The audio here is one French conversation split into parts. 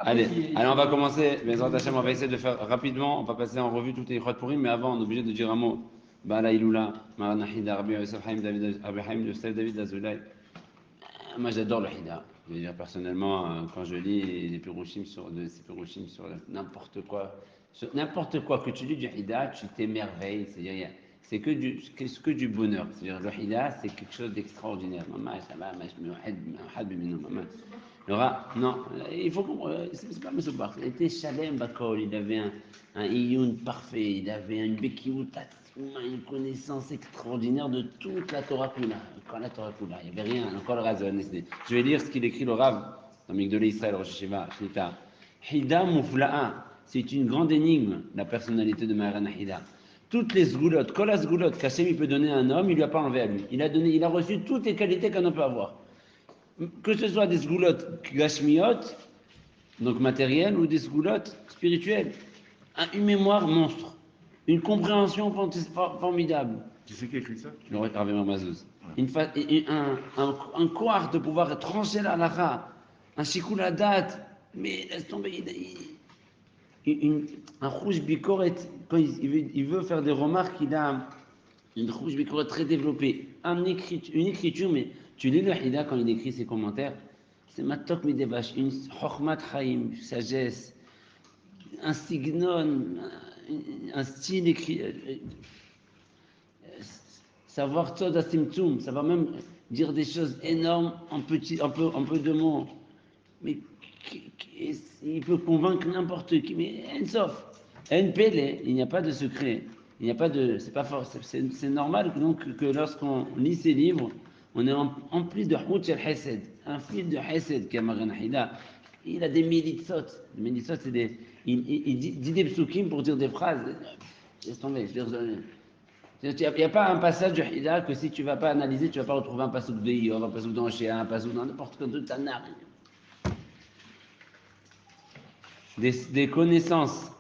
Allez, on va commencer. Mais on va essayer de faire rapidement. On va passer en revue toutes les Ikhrat Purim, mais avant, on est obligé de dire un mot. Bala Iloula, Marana Hida, Rabbi Yosef Haïm, Rabbi Haïm, Yosef David Azoulay. Moi, j'adore le Hida. Je veux dire, personnellement, quand je lis les Pirushim sur n'importe quoi que tu lis du Hida, tu t'émerveilles. C'est-à-dire, c'est que du bonheur. C'est-à-dire, le Hida, c'est quelque chose d'extraordinaire. Maman, ça va, je me had, maman. Non, il faut comprendre, c'est pas M. Bar. Il était Shalem Bakol, il avait un iyun parfait, il avait une bekiout, une connaissance extraordinaire de toute la Torah Kula. Encore la Torah Kula, il n'y avait rien, encore le Razon. Je vais lire ce qu'il écrit le Rav, dans Migdolé Israël, Rosh Hashiva, Shnita. Hida Mufla'a, c'est une grande énigme, la personnalité de Maharana Hida. Toutes les zgoulottes, kol zgoulottes qu'Hachem il peut donner à un homme, il ne lui a pas enlevé à lui. Il a reçu toutes les qualités qu'un homme peut avoir. Que ce soit des sgoulottes gashmiot, donc matérielles, ou des sgoulottes spirituelles. Une mémoire monstre, une compréhension formidable. Qui c'est qui a écrit ça? Le Rav Mazouz. Un quart de pouvoir trancher la halakha, un shikul hadat, mais laisse tomber, un rouge bikoret, quand il veut faire des remarques, il a une rouge bikoret très développée, une écriture, mais tu lis le Hida quand il écrit ses commentaires, c'est matok midevash, une chokhmat chaim, sagesse, un signon, un style écrit, savoir tzod asimtzum, ça va même dire des choses énormes en peu de mots, mais il peut convaincre n'importe qui, mais sauf NPL, il n'y a pas de secret, il n'y a pas de, c'est pas fort, c'est normal donc que lorsqu'on lit ces livres, on est empli de Hout el Hesed, un fil de Hesed qui a Maran Hida. Il a des militsot. Les militsot, c'est il dit des psukim pour dire des phrases. Laisse tomber. Il n'y a pas un passage de Hida que si tu ne vas pas analyser, tu ne vas pas retrouver un passage de Iov, un passage d'Anshia, un passage dans n'importe quoi de Tanakh. Des connaissances,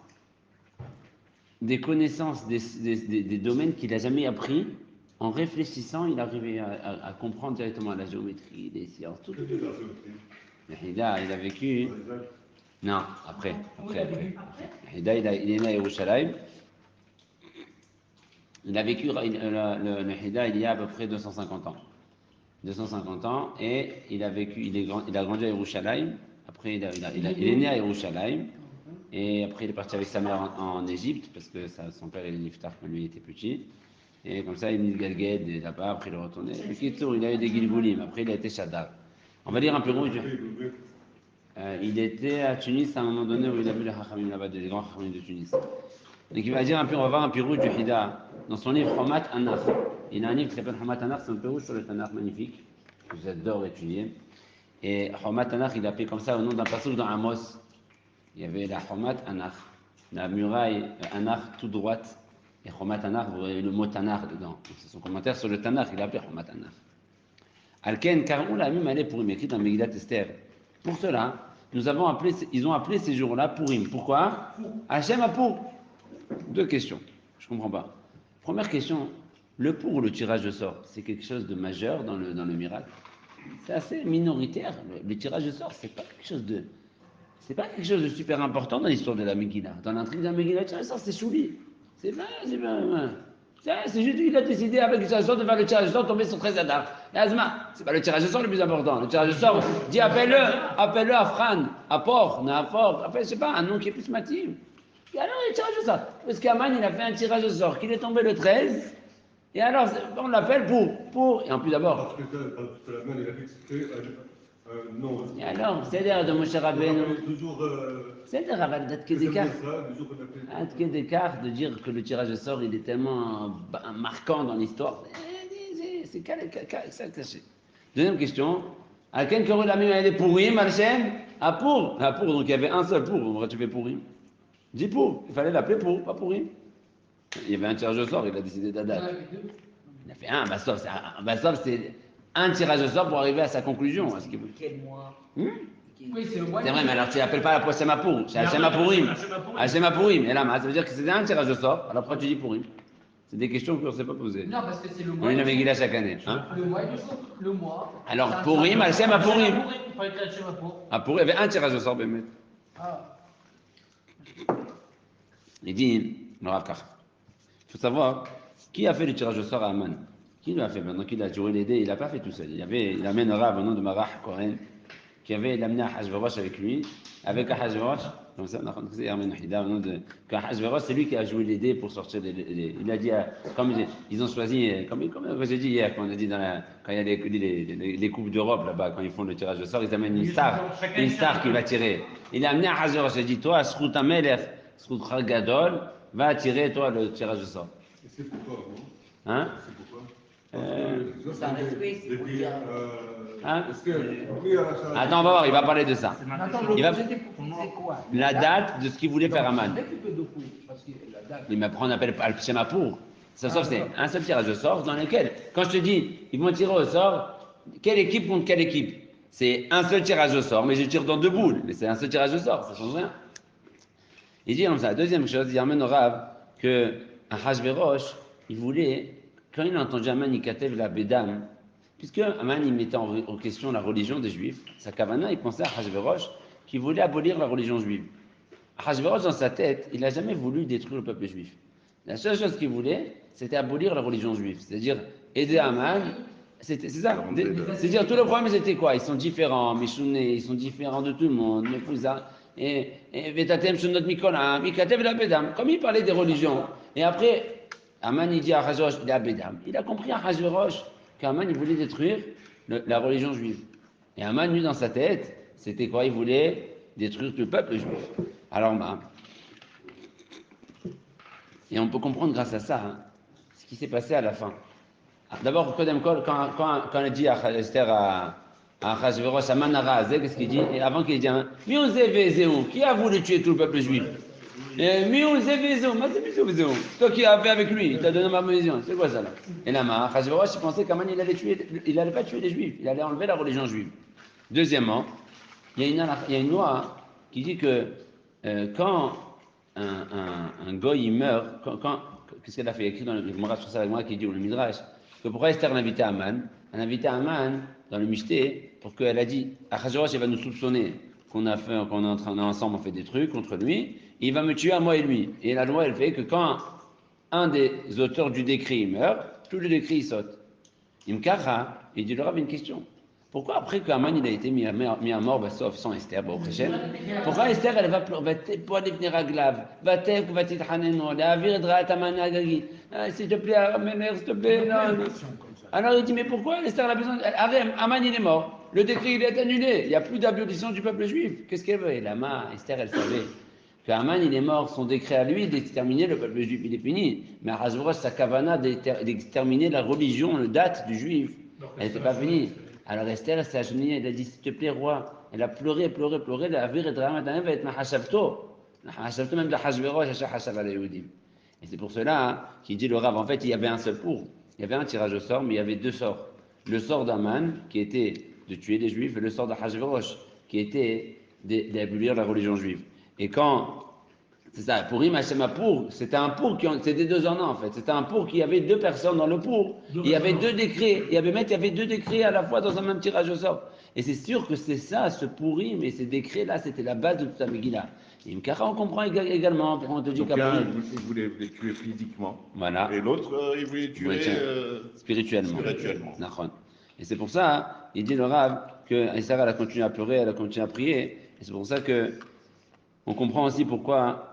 des domaines qu'il n'a jamais appris. En réfléchissant, il arrivait à comprendre directement la géométrie, les sciences, tout. Le Hida, il a vécu. Non, après. Hida, il est né à Yerushalayim. Il a vécu le Hida il y a à peu près 250 ans. 250 ans, et il a grandi à Yerushalayim. Après, il est né à Yerushalayim. Et après, il est parti avec sa mère en Égypte, parce que son père est niftar quand lui était petit. Et comme ça, il est Galgued, et là-bas, après il est retourné. Il a eu des Gilgoulim, après il a été Shaddar. On va lire un peu rouge. Il était à Tunis à un moment donné où il a vu les Chachamim là-bas, des grands Chachamim de Tunis. Donc il va dire un peu, on va voir un pirouge du Hida. Dans son livre Homat Anach, il a un livre qui s'appelle Homat Anach, c'est un pirouge sur le Tanakh magnifique, que j'adore étudier. Et Homat Anach, il a appelé comme ça au nom d'un passage dans Amos. Il y avait la Homat Anach, la muraille Anach tout droite. Et Homat Tanakh, vous voyez le mot Tanakh dedans. C'est son commentaire sur le Tanakh, il a appelé Homat Tanakh. Alken, car on l'a même allé pour écrit dans Megillat Esther. Pour cela, ils ont appelé ces jours-là Purim. Pourquoi? Hachem a pour. Deux questions. Je ne comprends pas. Première question, le pour ou le tirage de sort, c'est quelque chose de majeur dans le miracle. C'est assez minoritaire. Le tirage de sort, c'est pas quelque chose de super important dans l'histoire de la Megillah. Dans l'intrigue de la Megillah, le tirage de sort, c'est chouli. C'est juste lui, il a décidé avec le tirage de sort de faire le tirage de sort tomber sur 13 Adar. Azma, c'est pas le tirage de sort le plus important. Le tirage de sort, dis appelle-le à Fran, à Port, après, je sais pas, un nom qui est plus matif. Et alors, le tirage de sort. Parce qu'Aman, il a fait un tirage de sort, qu'il est tombé le 13, et alors, on l'appelle pour, et en plus d'abord. Parce que la main, il a dit que c'était non. Et alors, c'est-à-dire de Moshe Rabbeinu. C'est-à-dire, d'écart de dire que le tirage de sort, il est tellement marquant dans l'histoire. C'est caché. Deuxième question. À quel cas la même elle est pourrim, Hachem? À pour, donc il y avait un seul pour. Pourquoi tu fais pourrim? Dis pour. Il fallait l'appeler pour, pas pourrim. Il y avait un tirage de sort, il a décidé d'Adat. Il a fait un, Bassov, c'est un tirage de sort pour arriver à sa conclusion. Quel mois? Oui, c'est le mois. C'est vrai, mais alors tu l'appelles pas la Hachem Apur, c'est Hachem Apurim. Hachem Apurim. Et là, ça veut dire que c'était un tirage de sort, alors pourquoi tu dis Purim? C'est des questions qu'on ne s'est pas posées. Non, parce que c'est le mois. On est dans Megillah chaque année. Hein? Le mois et le mois. Alors, Purim, Hachem Apurim. Il fallait que Hachem Apurim. Apur, il y avait un tirage de sort, Bémet. Ah, Il dit, le Rav Kach, il faut savoir qui a fait le tirage au sort à Aman. Qui lui a fait maintenant qu'il a joué les dés, il n'a pas fait tout seul. Il amène un Rav au nom de Marah Kohen, qui avait amené Ahashverosh avec lui, avec Ahashverosh, comme ça, il amène Hida au nom de. Ahashverosh, c'est lui qui a joué les dés pour sortir il a dit, comme ils ont choisi, comme j'ai dit hier, quand on a dit quand il y a les coupes d'Europe là-bas, quand ils font le tirage au sort, ils amènent une star qui va tirer. Il a amené Ahashverosh, il a dit, toi, Srout Amelech, Srout Gadol, va tirer, toi, le tirage au sort. Et c'est pourquoi, non? Hein? C'est pourquoi? C'est un respect, c'est pour dire. Hein? Est-ce que lui, à la salle. Attends, on va voir, il va parler de ça. attends, Il va- c'était quoi? La date de ce qu'il voulait faire Aman. Parce que la date. Mais après, on appelle pas le schéma pour. Ça, sauf c'est un seul tirage au sort dans lequel, quand je te dis, ils vont tirer au sort, quelle équipe contre quelle équipe? C'est un seul tirage au sort, mais je tire dans deux boules. Mais c'est un seul tirage au sort, ça change rien. Il dit comme ça. Deuxième chose, il amène au Rav que Ahashverosh, il voulait, quand il a entendu Aman Ikatev la Bédam, puisque Aman il mettait en question la religion des Juifs, sa kavana, il pensait à Ahashverosh qui voulait abolir la religion juive. Ahashverosh, dans sa tête, il n'a jamais voulu détruire le peuple juif. La seule chose qu'il voulait, c'était abolir la religion juive, c'est-à-dire aider Aman. C'est ça. C'est-à-dire, tout le problème, c'était quoi? Ils sont différents, Mishouné, ils sont différents de tout le monde, Mefouza, et Vetatem Shunot Mikolam, Ikatev la Bédam. Comme il parlait des religions. Et après, Aman, il dit à Ahashverosh, il est à Bédam. Il a compris à Ahashverosh qu'Aman, il voulait détruire la religion juive. Et Aman, lui, dans sa tête, c'était quoi? Il voulait détruire tout le peuple juif. Alors, et on peut comprendre grâce à ça ce qui s'est passé à la fin. D'abord, Kodem Kol, quand on a dit à Esther, à Achashverosh, à Manara, qu'est-ce qu'il dit? Et avant qu'il dise, qui a voulu tuer tout le peuple juif? Toi qui as fait avec lui, il t'a donné ma maison. C'est quoi ça là? Et là, Achashverosh, il pensait qu'Aman, il allait pas tuer les juifs, il allait enlever la religion juive. Deuxièmement, il y a une loi qui dit que quand un goy il meurt, qu'est-ce qu'elle a fait écrit dans le Gemara sur ça, qui dit, ou le Midrash, que pourquoi Esther l'invitait à Aman? Elle invitait Aman dans le Mishté pour qu'elle a dit, Achashverosh, il va nous soupçonner qu'on est ensemble, on fait des trucs contre lui, et il va me tuer à moi et lui. Et la loi, elle fait que quand un des auteurs du décret meurt, tout le décret il saute. Il me carra, il dit, le Rav, une question. Pourquoi après qu'Aman il a été mis à mort, sauf sans Esther, au prochain, pourquoi Esther elle va devenir aglav, va t'ithaneno, la virdra tamana gagi, s'il te plaît, Amen, s'il te plaît, non. Alors il dit, mais pourquoi Esther a besoin, Aman il est mort, le décret il est annulé, il n'y a plus d'abolition du peuple juif, qu'est-ce qu'elle veut? Et Esther elle savait qu'Aman il est mort, son décret à lui d'exterminer le peuple juif, il est fini, mais Ahashverosh sa kavana d'exterminer la religion, le date du juif, elle n'était pas finie. Alors Esther, elle s'est agenouillée, elle a dit, s'il te plaît, roi. Elle a pleuré, la vire et drama va être mahashavto. Mahashavto même de Hashverosh, Hashav al Yehudim. Et c'est pour cela qu'il dit le Rav, en fait, il y avait un seul pour. Il y avait un tirage au sort, mais il y avait deux sorts. Le sort d'Aman, qui était de tuer les Juifs, et le sort de Hashverosh, qui était d'abolir la religion juive. Et quand, c'est ça, Purim, Hashem pour, c'était un pour, c'était deux en un en fait. C'était un pour qui avait deux personnes dans le pour. Il y avait deux décrets. Il y avait deux décrets à la fois dans un même tirage au sort. Et c'est sûr que c'est ça, ce Purim et ces décrets-là, c'était la base de toute la Megillah. Et Mkara, on comprend également, pourquoi on te dit qu'Apurim. Il voulait les tuer physiquement. Voilà. Et l'autre, il voulait tuer spirituellement. spirituellement. Et c'est pour ça, il dit le Rav, que Esther, elle a continué à pleurer, elle a continué à prier. Et c'est pour ça que on comprend aussi pourquoi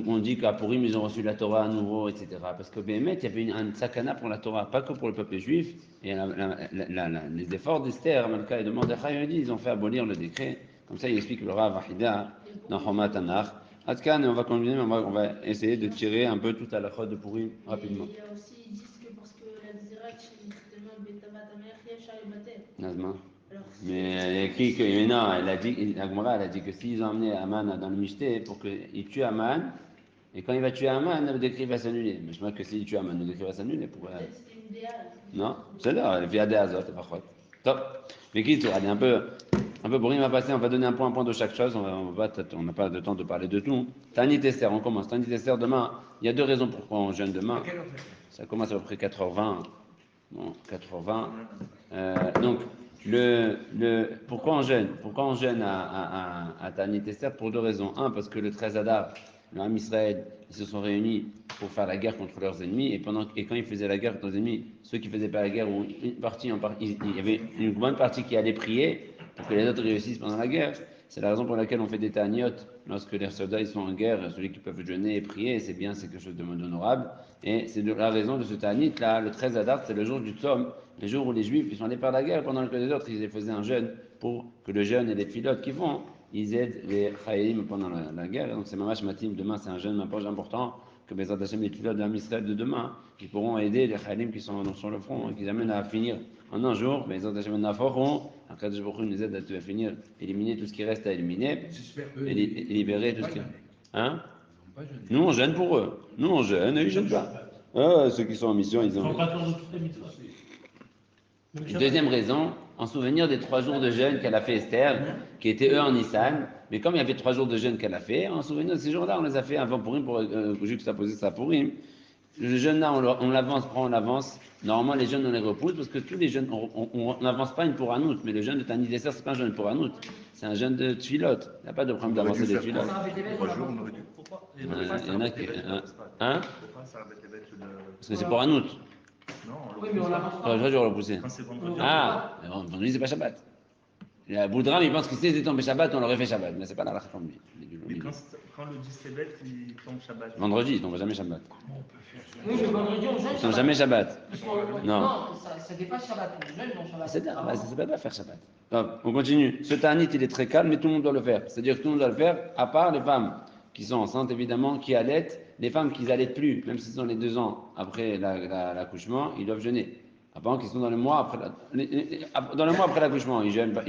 on dit qu'à Purim, ils ont reçu la Torah à nouveau, etc. Parce que Béhémet, il y avait un sakana pour la Torah, pas que pour le peuple juif. Et les efforts d'Esther, Malka et de Mordechai, ils ont fait abolir le décret. Comme ça, il explique le Rav Ahida dans Chomat Tanakh. Atkan, et on va continuer, on va essayer de tirer un peu tout à la chode de Purim rapidement. Il y a aussi, ils disent que parce que la Zérak, c'est justement Betavat Amer, Yesha et Batel. Nazma. Alors, Mais il y a écrit que, non, elle a dit que s'ils ont amené Aman dans le Mishté pour qu'il tue Aman, et quand il va tuer Aman, le décret va s'annuler. Mais je crois que s'il tue Aman, le décret va s'annuler. peut-être c'était une idéale. Non, c'est là, elle vient des Azot, c'est pas quoi. Top. Mais qui elle est un peu bourrine à passer, on va donner un point de chaque chose, on n'a pas de temps de parler de tout. Tanit Esther, on commence. Tanit Esther demain, il y a deux raisons pourquoi on jeûne demain. Ça commence à peu près 4h20. Bon, 4h20. Donc, Pourquoi on jeûne? Pourquoi on jeûne à Tanit Esther? Pour deux raisons. Un, parce que le 13 Adar, le Ham Israël, ils se sont réunis pour faire la guerre contre leurs ennemis. Et quand ils faisaient la guerre contre leurs ennemis, ceux qui ne faisaient pas la guerre, ou une partie, il y avait une bonne partie qui allait prier pour que les autres réussissent pendant la guerre. C'est la raison pour laquelle on fait des taniotes lorsque les soldats ils sont en guerre. Celui qui peut jeûner et prier, c'est bien, c'est quelque chose de honorable. Et c'est la raison de ce tanit là. Le 13 Adar, c'est le jour du Tzom, le jour où les Juifs ils sont allés faire la guerre pendant que les autres ils faisaient un jeûne pour que le jeûne et les pilotes qui font, ils aident les Chaïm pendant la guerre. Donc c'est Mamash Matim. Demain c'est un jeûne important que Bezrat Hashem, les pilotes de l'Israël de demain, qui pourront aider les Chaïm qui sont sur le front et qui amènent à finir en un jour. Bezrat Hashem Naforon, après je vous nous aide à finir, éliminer tout ce qui reste à éliminer et libérer tout ce qui. Hein? Nous on jeûne pour eux. Nous on jeûne et ils jeûnent pas. Ceux qui sont en mission, ils ont. Deuxième raison, en souvenir des 3 jours de jeûne qu'elle a fait Esther, qui étaient eux en Nissan, mais comme il y avait 3 jours de jeûne qu'elle a fait, en souvenir de ces jours-là, on les a fait avant Purim pour juxtaposer ça Purim. Le jeûne là, on l'avance, on l'avance. Normalement, les jeûnes, on les repousse parce que tous les jeûnes, on n'avance pas une pour un autre, mais le jeûne de Tanit Esther, c'est pas un jeûne pour un autre, c'est un jeûne de tfilote. Il n'y a pas de problème d'avancer des tfilotes. 3 jours, on aurait dû. Il y en a qui. Hein? Pourquoi ça va être Parce que c'est pour un autre. Non, Oui, mais on l'avance pas. Je vais le repousser. quand c'est vendredi. Ah, vendredi, c'est pas Shabbat. Le Boudram, il pense que si c'était tombé Shabbat, on l'aurait fait Shabbat, mais c'est pas la racha comme lui. Mais quand le 10 Tebet, il tombe Shabbat. Vendredi, il tombe jamais Shabbat. Oui, mais vendredi, on jeûne. Il tombe jamais Shabbat. Non. Ça dépasse Shabbat. On jeûne dans Shabbat. Ça s'appelle pas faire Shabbat. Hop, on continue. Ce Tanit, il est très calme, mais tout le monde doit le faire. C'est-à-dire que tout le monde doit le faire, à part les femmes qui sont enceintes, évidemment, qui allaitent. Les femmes qui n'allaitent plus, même s'ils ont les 2 ans après l'accouchement, ils doivent jeûner. Avant qu'ils sont dans le mois après l'accouchement, ils jeûnent pas,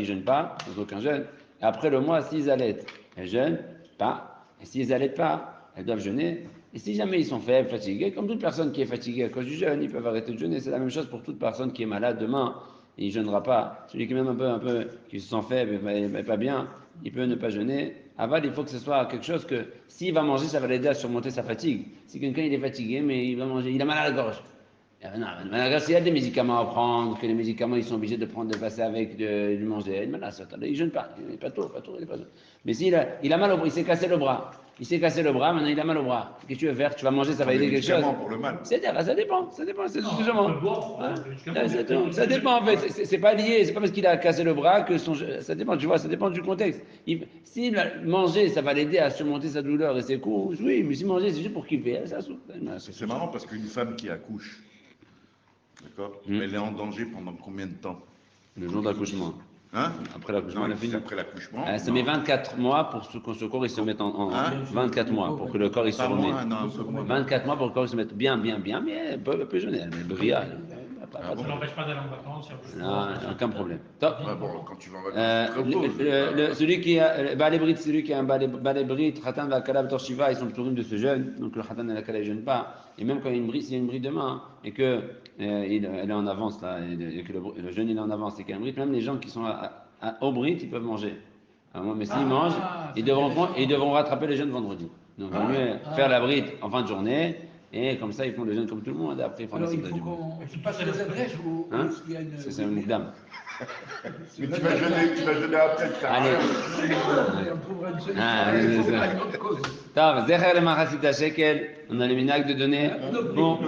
ils n'ont aucun jeûne. Et après le mois, s'ils allaitent, elles jeûnent pas. Et s'ils n'allaitent pas, elles doivent jeûner. Et si jamais ils sont faibles, fatigués, comme toute personne qui est fatiguée à cause du jeûne, ils peuvent arrêter de jeûner. C'est la même chose pour toute personne qui est malade demain, il ne jeûnera pas. Celui qui est même un peu, qui se sent faible et pas bien, il peut ne pas jeûner. Aval, il faut que ce soit quelque chose que, s'il va manger, ça va l'aider à surmonter sa fatigue. Si quelqu'un il est fatigué, mais il va manger, il a mal à la gorge. Il y a des médicaments à prendre, que les médicaments ils sont obligés de passer avec, de manger. Il ne jeûne pas, il n'est pas tôt, il est pas tôt. Mais s'il il a mal au bras, il s'est cassé le bras. Maintenant il a mal au bras. Qu'est-ce que tu veux faire? Tu vas manger, ça va aider quelque chose. Pour le mal. C'est-à-dire, ça dépend, c'est justement. Ça dépend en fait, c'est pas lié, c'est pas parce qu'il a cassé le bras que ça dépend, tu vois, ça dépend du contexte. S'il a mangé, ça va l'aider à surmonter sa douleur et ses coups, oui, mais si manger, c'est juste pour kiffer, ça souffre. C'est marrant parce qu'une femme qui accouche, d'accord, elle est en danger pendant combien de temps? Le jour d'accouchement. Hein? Après l'accouchement, elle a fini. Après l'accouchement. Ça met 24 mois pour que ce corps il se mette en 24 mois pour que le corps il se remette. 24 mois pour que le corps il se mette bien, mais elle peut jeûner, elle peut briller. Ça n'empêche pas d'aller en vacances. Non, aucun problème. Top. Quand tu vas en vacances, Celui qui a celui qui a un balai brit, Khatan va Kalab Torshiva, ils sont plutôt de ce jeûne, donc le Khatan et la Kalab ne jeûnent pas. Et même quand il y a une brit, s'il y a une brit demain, et que elle est en avance là, et que le jeûne il est en avance, et qu'il y a une brit, même les gens qui sont au brit, ils peuvent manger. Mais s'ils mangent, ils devront rattraper le jeûne vendredi. Donc il vaut mieux faire la brit en fin de journée. Et comme ça, ils font le jeûne comme tout le monde. Après, ils font la Sibda du monde. Tu passes les adresses ou est-ce qu'il y a une. C'est un moukdam. mais tu vas jeûner après. Allez. On trouvera une solution. Une autre cause. Zecher le Mahasita Shekel. On a le minag de donner. Bon.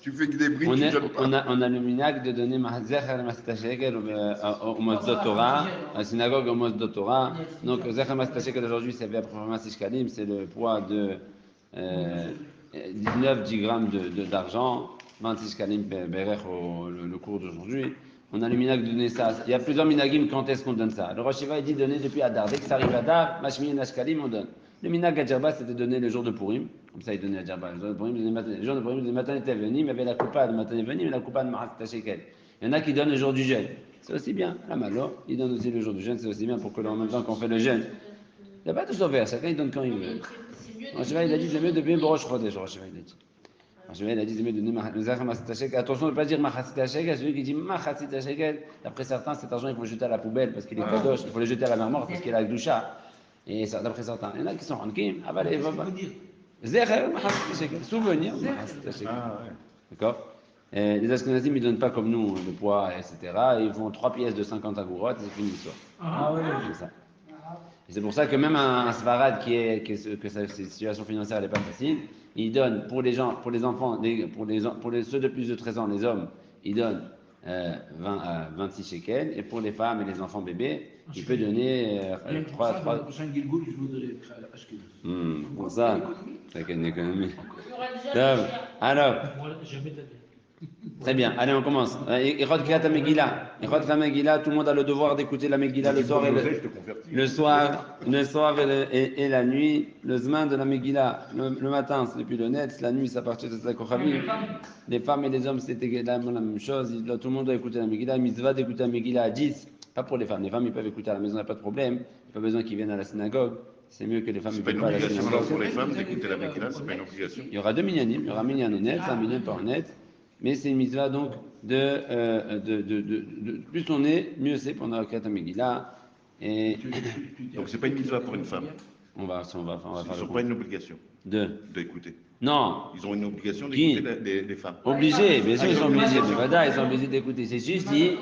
Tu fais que des briques, tu jeûnes pas. On a le minag de donner Zecher le Mahasita Shekel au Mosdot Torah, à la synagogue au Mosdot Torah. Donc, Zecher le Mahasita Shekel aujourd'hui, c'est à peu près 26 shkalim. C'est le poids de. 10 grammes d'argent, 26 kalim berech le cours d'aujourd'hui. On a le minag de donner ça. Il y a plusieurs minagim quand est-ce qu'on donne ça. Le Rosh Hashanah dit donner depuis Adar. Dès que ça arrive à Adar, Mashmi et Nashkalim, on donne. Le minag à Djerba, c'était donné le jour de Purim. Comme ça, il donnait à Djerba. Le jour de Purim, le matin était venu, mais il y avait la coupa de matin est venu, mais la coupa de Mahat Shekel. Il y en a qui donnent le jour du jeûne. C'est aussi bien. La malo, il donne aussi le jour du jeûne, c'est aussi bien pour que en même temps qu'on fait le jeûne. Il n'y a pas de sauveur, chacun il donne quand il veut. Rosh Hashanah, il a dit c'est mieux de bien Borosh Chodesh. Rosh Hashanah, il a dit. Rosh Hashanah, il a dit c'est mieux de donner Machatzit Shekel. Attention de ne pas dire Machatzit Shekel. Celui qui dit Machatzit Shekel, d'après certains, cet argent il faut le jeter à la poubelle parce qu'il est kadosh. Il faut le jeter à la mer morte parce qu'il a la gdusha. Et d'après certains, il y en a qui sont rankim. Ah bah les Zecher Machatzit Shekel. Souvenir Machatzit Shekel. D'accord. Les Ashkenazim, ils ne donnent pas comme nous le poids, etc. Ils font 3 pièces de 50 agourotes et c'est fini l'histoire. Ah oui. C'est ça. Et c'est pour ça que même un Svarad que sa situation financière n'est pas facile, il donne pour les gens, pour les enfants, ceux de plus de 13 ans, les hommes, il donne 26 shekels, et pour les femmes et les enfants bébés, il peut donner 3. Dans le prochain Gilgoul, je voudrais Ashkenaz. Pour ça, c'est une économie. Il y aura déjà le chien. Alors, Moi, jamais de la vie. très bien, allez, on commence. Ichot Kriyat Megillah. Ichot Kriyat Megillah, tout le monde a le devoir d'écouter la Megillah le soir et la nuit. Le Zman de la Megillah, le matin, c'est depuis le net, la nuit, c'est à partir de Kochavim. Les femmes et les hommes, c'était la même chose. Tout le monde doit écouter la Megillah. Mitzvah d'écouter la Megillah à 10. Pas pour les femmes. Les femmes, ils peuvent écouter à la maison, il n'y a pas de problème. Il n'y a pas besoin qu'ils viennent à la synagogue. C'est mieux que les femmes ne viennent pas à la synagogue. Pour les femmes d'écouter la Megillah, c'est pas une obligation. Il y aura 2 minyanim. Il y aura un minyan honnête, un minyan pas honnête. Mais c'est une mitzvah donc plus on est, mieux c'est pendant la Kriyat Megillah. Et Donc c'est pas une mitzvah pour une femme. on va faire Ils n'ont pas une obligation d'écouter. Non, Ils ont une obligation d'écouter les femmes. obligés, bien sûr ils sont obligés, mais Vada ils sont obligés d'écouter. C'est juste dit,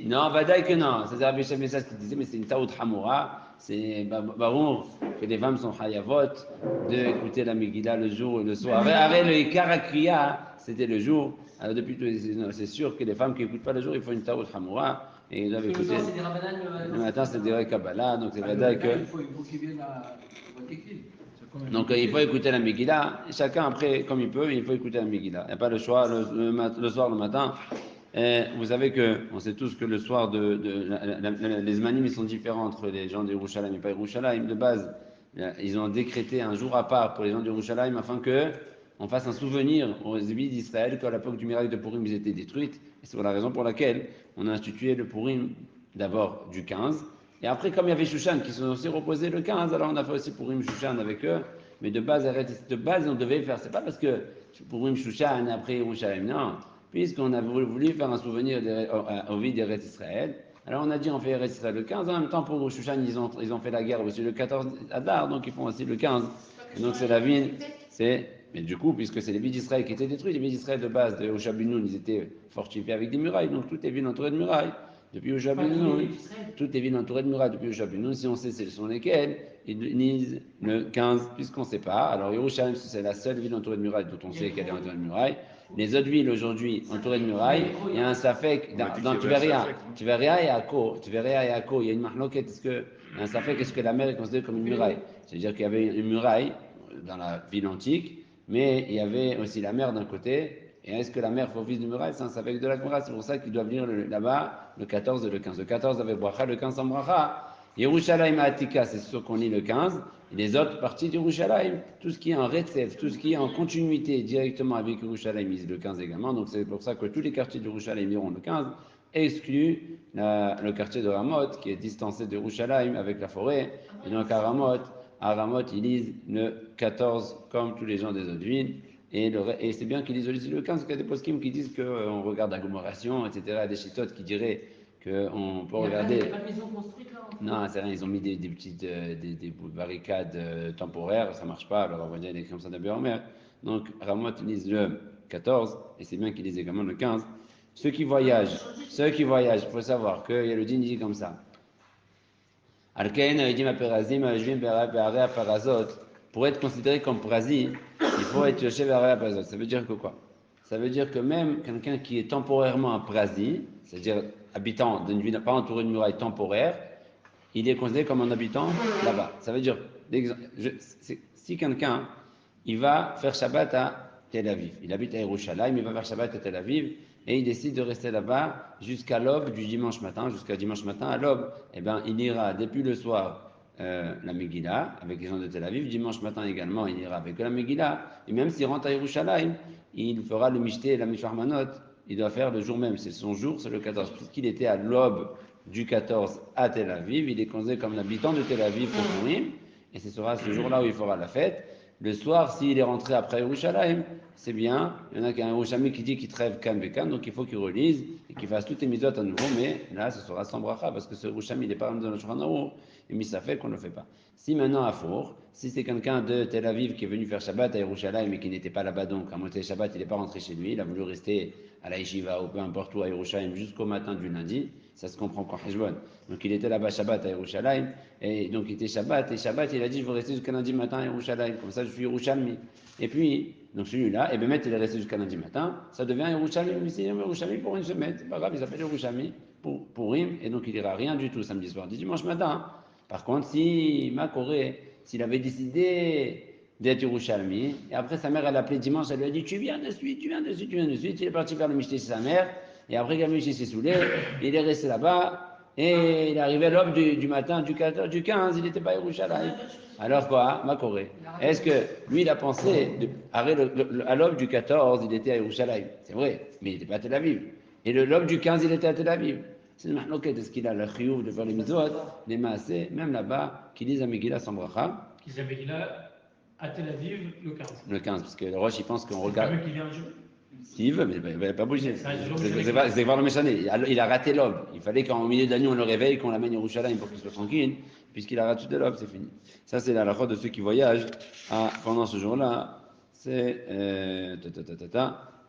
non, Vada que non. C'est Rabbi Shem Messas qui disait, mais c'est une taout hamoura. C'est barour que les femmes sont hayavot d'écouter la Megillah le jour et le soir. Arrête le Ikarakriya. C'était le jour. Alors depuis, c'est sûr que les femmes qui n'écoutent pas le jour, il faut une taout hamoura et ils doivent écouter. Le matin, c'est des Kabbalah, donc c'est vrai que. Il faut qu'ils viennent à Vatikil. Donc il faut écouter la Megillah. Chacun après, comme il peut, il faut écouter la Megillah. Il n'y a pas le choix le soir, le matin. Vous savez on sait tous que le soir les zmanim ils sont différents entre les gens d'Yerushalayim et pas Yerushalayim. De base, ils ont décrété un jour à part pour les gens d'Yerushalayim afin que on fasse un souvenir aux Zébis d'Israël qu'à l'époque du miracle de Purim, ils étaient détruits. Et c'est la raison pour laquelle on a institué le Purim d'abord du 15. Et après, comme il y avait Shushan qui se sont aussi reposés le 15, alors on a fait aussi Purim Shushan avec eux. Mais de base, on devait faire. C'est pas parce que Purim Shushan et après Yerushalayim, non. Puisqu'on a voulu faire un souvenir au vide d'Eretz Israël. Alors on a dit on fait Eretz Israël le 15. En même temps, pour Shushan, ils ont fait la guerre aussi le 14 Adar, donc ils font aussi le 15. Et donc c'est la ville, mais du coup, puisque c'est les villes d'Israël qui étaient détruites, les villes d'Israël de base, de Hoshea ben Nun, ils étaient fortifiés avec des murailles, donc toutes les villes entourées de murailles. Depuis Hoshea ben Nun, toutes les villes entourées de murailles depuis Hoshea ben Nun, si on sait ce sont lesquelles, ils disent le 15, puisqu'on ne sait pas. Alors Yerushalayim, c'est la seule ville entourée de murailles dont on sait qu'elle est entourée de murailles. Les autres villes aujourd'hui entourées de murailles, il y a un safek dans Tiberia et Akko. Tiberia et Akko, il y a une mahloket, un safek, est-ce que la mer est considérée comme une muraille? C'est-à-dire qu'il y avait une muraille dans la ville antique, mais il y avait aussi la mer d'un côté. Et est-ce que la mer fait office de muraille? C'est un safek de la Gemara. C'est pour ça qu'ils doivent venir là-bas le 14 et le 15. Le 14 avec bracha, le 15 sans bracha. Yerushalayim Atika, c'est sûr qu'on lit le 15. Et les autres parties d'Yerushalayim, tout ce qui est en récef, tout ce qui est en continuité directement avec Yerushalayim, ils lisent le 15 également. Donc c'est pour ça que tous les quartiers d'Yerushalayim iront le 15, exclu le quartier de Ramoth, qui est distancé de Yerushalayim avec la forêt. Et donc à Ramoth, ils lisent le 14 comme tous les gens des autres villes. Et c'est bien qu'ils lisent aussi le 15, parce qu'il y a des poskim qui disent qu'on regarde l'agglomération, etc. Il y a des chitotes qui diraient qu'on peut regarder. Il n'y a pas de maison construite là. Non, c'est rien, ils ont mis des petites des barricades temporaires, ça marche pas, alors on va dire des comme ça d'abord en mer. Donc Ramoth lisent le 14, et c'est bien qu'ils lisent également le 15. Ceux qui voyagent, il faut savoir qu'il y a le din dit comme ça. Pour être considéré comme prazi, il faut être yoshev arei parazot. Ça veut dire que quoi? Ça veut dire que même quelqu'un qui est temporairement un prazi, c'est-à-dire habitant d'une ville pas entourée de murailles temporaires, il est considéré comme un habitant là-bas. Ça veut dire, si quelqu'un, il va faire Shabbat à Tel Aviv, il habite à Yerushalayim, il va faire Shabbat à Tel Aviv, et il décide de rester là-bas jusqu'à l'aube du dimanche matin, jusqu'à dimanche matin à l'aube, eh bien, il ira depuis le soir la Megillah avec les gens de Tel Aviv, dimanche matin également, il ira avec la Megillah, et même s'il rentre à Yerushalayim, il fera le Mishté et la Mishmarmanot, il doit faire le jour même, c'est son jour, c'est le 14, puisqu'il était à l'aube du 14 à Tel Aviv, il est considéré comme l'habitant de Tel Aviv pour Purim, et ce sera ce jour-là où il fera la fête. Le soir, s'il est rentré après Yerushalayim, c'est bien. Il y en a qui a un Yerushalmi qui dit qu'il trêve Kan Bekan, donc il faut qu'il relise et qu'il fasse toutes les mitzvot à nouveau, mais là, ce sera sans bracha, parce que ce Yerushalmi, il n'est pas dans le Shulchan Aruch. et Misafel qu'on ne le fait pas. Si maintenant à Four, si c'est quelqu'un de Tel Aviv qui est venu faire Shabbat à Yerushalayim mais qui n'était pas là-bas donc, à Montée Shabbat, il n'est pas rentré chez lui, il a voulu rester à la Yeshiva ou peu importe où à Yerushalayim jusqu'au matin du lundi, ça se comprend quand Heshbon. Donc il était là-bas Shabbat à Yerushalayim, et donc il était Shabbat, et Shabbat il a dit je veux rester jusqu'à lundi matin à Yerushalayim, comme ça je suis Yerushalmi. Et puis, donc celui-là, et bien il est resté jusqu'à lundi matin, ça devient Yerushalmi, ici Yerushalmi pour une semaine, c'est pas grave, il s'appelle Yerushalmi pour Rim, et donc il ira rien du tout samedi soir, dimanche matin. Par contre, si Makoré, s'il avait décidé d'être Yerushalmi, et après sa mère elle l'a appelé dimanche, elle lui a dit tu viens de suite, il est parti faire le Mishté chez sa mère, et après qu'il a Mishté s'est saoulé, il est resté là-bas, et il est arrivé à l'aube du matin, du 14, du 15, il n'était pas Yerushalmi. Alors quoi, Makoré? Est-ce que lui il a pensé, à l'aube du 14, il était à Yerushalmi? C'est vrai, mais il n'était pas à Tel Aviv. Et l'aube du 15, il était à Tel Aviv. C'est le mahloket, est-ce qu'il a le chiyuv de faire les mitzvot, les maaseh, même là-bas, qui disent à Megillah sans bracha. Qui disent à Megillah à Tel Aviv le 15. Le 15, parce que le Roche, il pense qu'on regarde. Qui vient un jour. S'il veut, mais il ne va pas bouger. C'est voir le méchané. Il a raté l'aube. Il fallait qu'en milieu de la nuit, on le réveille, qu'on l'amène à Yerushalayim pour qu'il soit tranquille, puisqu'il a raté l'aube, c'est fini. Ça, c'est la halakha de ceux qui voyagent pendant ce jour-là. C'est.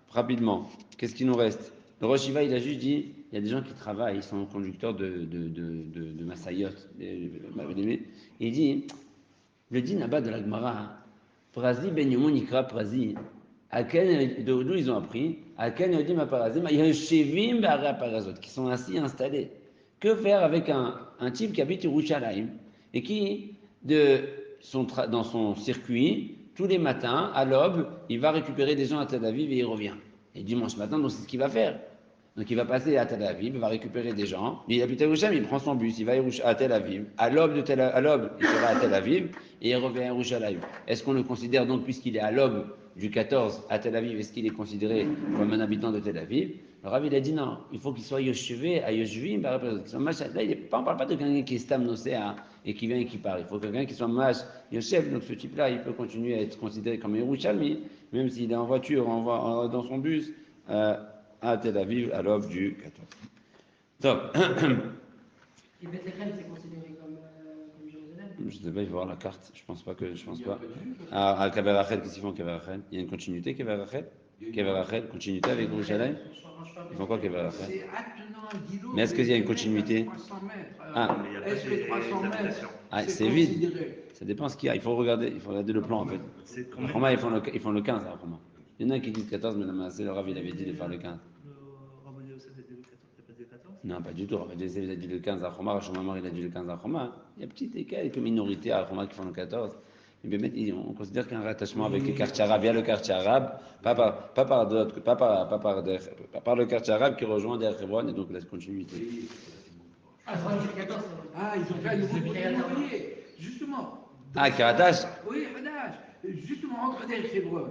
Rapidement. Qu'est-ce qui nous reste? Le Rosh Hiva, il a juste dit, il y a des gens qui travaillent, ils sont conducteurs de Massayot. Il dit, le din là-bas de la Gemara, Prazi ben Yomon Ikra Prazi, d'où ils ont appris, Aken Yodim Aparazim, Yeshevim Be'ara Parazot, qui sont assis installés. Que faire avec un type qui habite Yerushalayim et qui, dans son circuit, tous les matins, à l'aube, il va récupérer des gens à Tel Aviv et il revient. Et dimanche matin, donc c'est ce qu'il va faire. Donc il va passer à Tel Aviv, il va récupérer des gens. Il habite à Yerushalayim, il prend son bus, il va à Tel Aviv. À l'aube, il sera à Tel Aviv et il revient à Yerushalayim. Est-ce qu'on le considère donc, puisqu'il est à l'aube du 14 à Tel Aviv, est-ce qu'il est considéré comme un habitant de Tel Aviv? Le Rav, il a dit non, il faut qu'il soit Yoshevé à Yoshvim. Là, on ne parle pas de quelqu'un qui est Stam Nosea et qui vient et qui part. Il faut quelqu'un qui soit Mash Yoshev. Donc ce type-là, il peut continuer à être considéré comme Yerushalmi, même s'il est en voiture, dans son bus, à Tel Aviv à l'aube du 14. Top. Et Bethléem, c'est considéré comme Jérusalem? Je ne sais pas, il faut voir la carte. Je pense pas. À Kever Rachel, qu'est-ce qu'ils font Kever Rachel? Il y a une continuité Kever Rachel? Kever Rachel, continuité avec Yerushalayim? Ils font quoi Kever Rachel? C'est attenant à Guillaume. Mais est-ce qu'il y a une continuité? 300 mètres. Ah. Est-ce que 300 mètres, c'est vide. Ça dépend ce qu'il y a. Il faut regarder le plan en fait. À Roma, ils font le 15 à Roma. Il y en a qui disent 14, mais c'est le Rav, il avait dit de faire le 15. Non, pas du tout. Rav il a dit le 15 à Roma, Rachomamar, il a dit le 15 à Roma. Il y a quelques minorités à Roma qui font le 14. Mais on considère qu'il y a un rattachement avec le quartier arabe. Il y a le quartier arabe, pas par le quartier arabe qui rejoint Der Hebron et donc la continuité. Ah, c'est 14. Ah, ils ont fait un nouveau projet. Justement. Kiratash? Oui, Hadash. Justement, entre Der Hebron,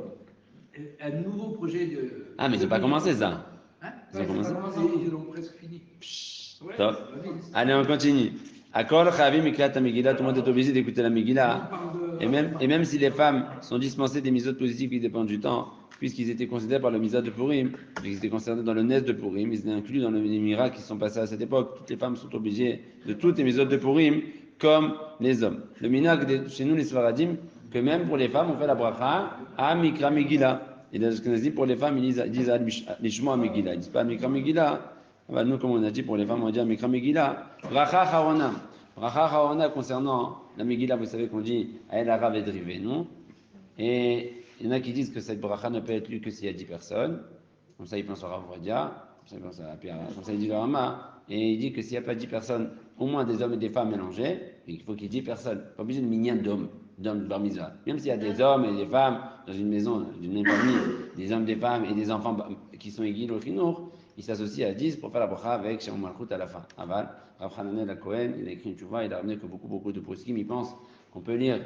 un nouveau projet de. Ah, mais ils n'ont pas commencé ça. Hein? Ils ont commencé. Ils l'ont presque fini. Top. Allez, on continue. Akol Chavim Miklat Megillah, tout le monde est obligé d'écouter la Megillah. Et même si les femmes sont dispensées des misotes positives qui dépendent du temps, puisqu'ils étaient considérés par le misat de Purim, puisqu'ils étaient concernés dans le Nes de Purim, ils étaient inclus dans les miracles qui sont passés à cette époque. Toutes les femmes sont obligées de toutes les misotes de Purim, comme les hommes. Le minag chez nous, les Svaradim, que même pour les femmes, on fait la bracha à Mikra Megillah. Et les Ashkenazim, pour les femmes, ils disent à l'Ishma Megillah. Ils ne disent pas à Mikra Megillah. Nous, comme on a dit, pour les femmes, on dit à Mikra Megillah. Bracha Harona. Bracha Harona concernant la Megillah, vous savez qu'on dit El Arav et Drivé, non? Et il y en a qui disent que cette bracha ne peut être lue que s'il y a 10 personnes. Comme ça, il pense au Rav Vadia. Comme ça, il dit le Rama. Et il dit que s'il n'y a pas 10 personnes, au moins des hommes et des femmes mélangés, il faut qu'il y ait 10 personnes. Pas obligé de minyan d'hommes de bar mitzvah. Même s'il y a des hommes et des femmes dans une maison, d'une même famille, des hommes, des femmes et des enfants qui sont égaux au chinour, ils s'associent à 10 pour faire la bracha avec Shalom Malchut à la fin. Aval, Rav Hananel à Cohen, il a écrit une tchouva, il a ramené que beaucoup de poskim, ils pensent qu'on peut lire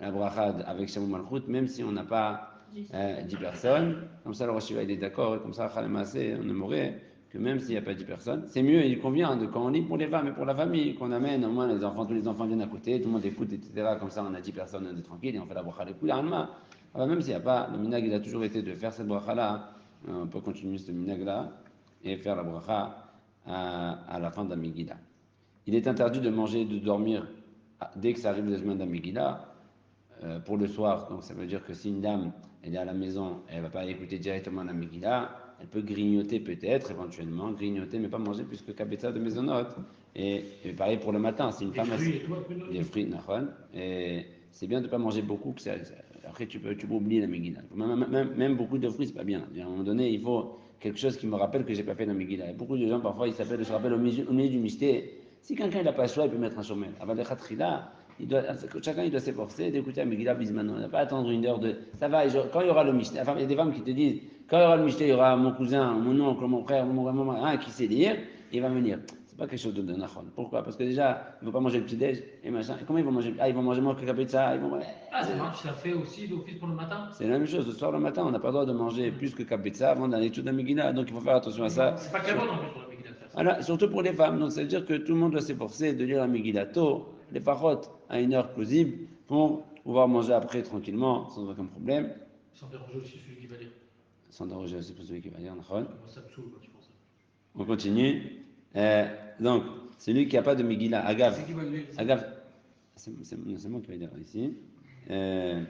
la bracha avec Shalom Malchut, même si on n'a pas 10 personnes. Comme ça, le Rosh Hashiva, il est d'accord, et comme ça, Khalemassé, on aimerait que même s'il n'y a pas 10 personnes, c'est mieux, il convient de quand on lit pour les femmes et pour la famille, qu'on amène au moins les enfants, tous les enfants viennent à côté, tout le monde écoute, etc. Comme ça, on a 10 personnes, on est tranquille et on fait la bracha les couilles. Même s'il n'y a pas, le minag, il a toujours été de faire cette bracha-là, on peut continuer ce minag-là et faire la bracha à la fin de la Megillah. Il est interdit de manger et de dormir dès que ça arrive le Zman d'Amegillah, pour le soir, donc ça veut dire que si une dame elle est à la maison, elle ne va pas écouter directement la Megillah, elle peut grignoter peut-être, éventuellement, grignoter, mais pas manger plus que Kabetza de Maisonot. Et pareil pour le matin, si une Des femme fruits et tout, un peu des fruits, nachon, et c'est bien de ne pas manger beaucoup, après tu peux oublier la Megillah. Même beaucoup de fruits, c'est pas bien. À un moment donné, il faut quelque chose qui me rappelle que j'ai pas fait la Megillah. Et beaucoup de gens, parfois, ils se rappellent au milieu du mystère. Si quelqu'un n'a pas le choix, il peut mettre un chômeur. Avant de khatrila, chacun il doit s'efforcer d'écouter la Megillah bismano. Il ne va pas attendre une heure de. Ça va, quand il y aura le mystère, enfin, il y a des femmes qui te disent, quand il y aura le mystère, il y aura mon cousin, mon oncle, mon frère, mon maman, qui sait lire, il va venir. C'est pas quelque chose de nachon. Pourquoi? Parce que déjà, il ne vont pas manger le petit-déj et machin. Et comment ils vont manger? Ah, ils vont manger moins que Kapetza. Ah, ça marche, ça fait aussi d'office pour le matin. C'est la même chose. Le soir, le matin, on n'a pas le droit de manger plus que Kapetza avant d'aller tout dans Megillah. Donc il faut faire attention à ça. C'est pas qu'avant en plus pour la Megillah de faire ça. Voilà, surtout pour les femmes. Donc ça veut dire que tout le monde doit s'efforcer de lire la Megillah tôt, les parottes à une heure plausible pour pouvoir manger après tranquillement, sans aucun problème. Sans déranger aussi celui qui va lire. Sans déroger aussi pour celui qui va lire. Moi, ça me saoule quand tu penses ça. On continue. Donc, celui qui n'a pas de Megillah, Agav. C'est qui va le lire? Agav, c'est moi qui vais dire ici. Il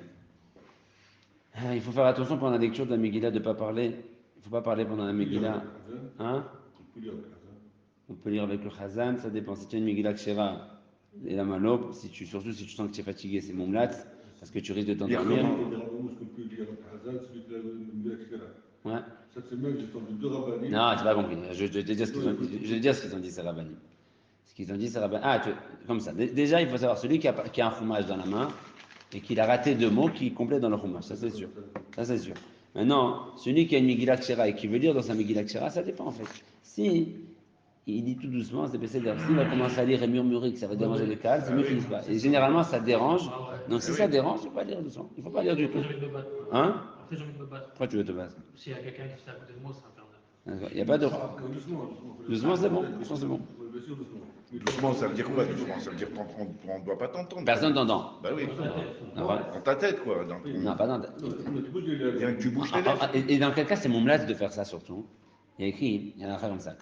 faut faire attention pendant la lecture de la Megillah de ne pas parler. Il ne faut pas parler pendant la Megillah. Hein? On peut lire avec le Chazan, ça dépend. Si tu as une Megillah Kshera et la Malop, surtout si tu sens que tu es fatigué, c'est Mumlat, parce que tu risques de t'endormir. Ouais. Cette semaine, j'ai entendu 2 rabbinim. Non, tu n'as pas compris. Je vais te dire ce qu'ils ont dit. Je vais te dire ce qu'ils ont dit, ces rabbinim. Ce qu'ils ont dit, ces rabbinim. Comme ça. Déjà, il faut savoir, celui qui a un chumash dans la main et qu'il a raté 2 mots qui complètent dans le chumash, ça c'est sûr. Ça c'est sûr. Maintenant, celui qui a une Megillah Kshera et qui veut lire dans sa Megillah Kshera, ça dépend en fait. Si il dit tout doucement, c'est baissé d'air. S'il va commencer à lire et murmurer que ça va déranger le calme, c'est mieux qu'il ne dise pas. Et généralement, ça dérange. Donc si ça dérange, il ne faut pas lire doucement. Il ne faut pas lire du tout. Après, j'ai envie de me battre. Hein? Après, j'ai envie de me battre. Pourquoi tu veux te battre? S'il y a quelqu'un qui fait ça à côté de moi, c'est infernal. Il n'y a pas de. Doucement, c'est bon. Doucement, c'est bon. Doucement, ça veut dire quoi, doucement? Ça veut dire qu'on ne doit pas t'entendre. Personne t'entend. Bah oui. Non, voilà. Dans ta tête, quoi. Dans ton... Non, pas dans. Bien que tu bouges tes lèvres. Et dans quel cas c'est mon mlat de faire ça surtout? Il y a écrit, il y a un affaire comme ça.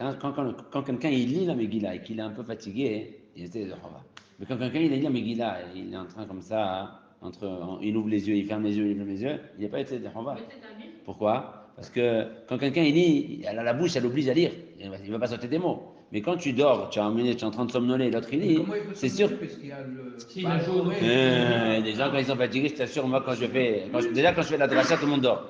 Quand quelqu'un il lit la Megillah et qu'il est un peu fatigué, il essaie de Chova. Mais quand quelqu'un il lit la Megillah et il est en train comme ça, il ouvre les yeux, il ferme les yeux, il ferme les yeux, il n'est pas été de Chova. Pourquoi? Parce que quand quelqu'un il lit, elle a la bouche, elle l'oblige à lire. Il ne va pas sauter des mots. Mais quand tu dors, tu es en train de somnoler, l'autre il lit, c'est sûr. Parce qu'il y a le. Si, la jaune. Les gens quand ils sont fatigués, je t'assure, moi quand je fais la dracha, tout le monde dort.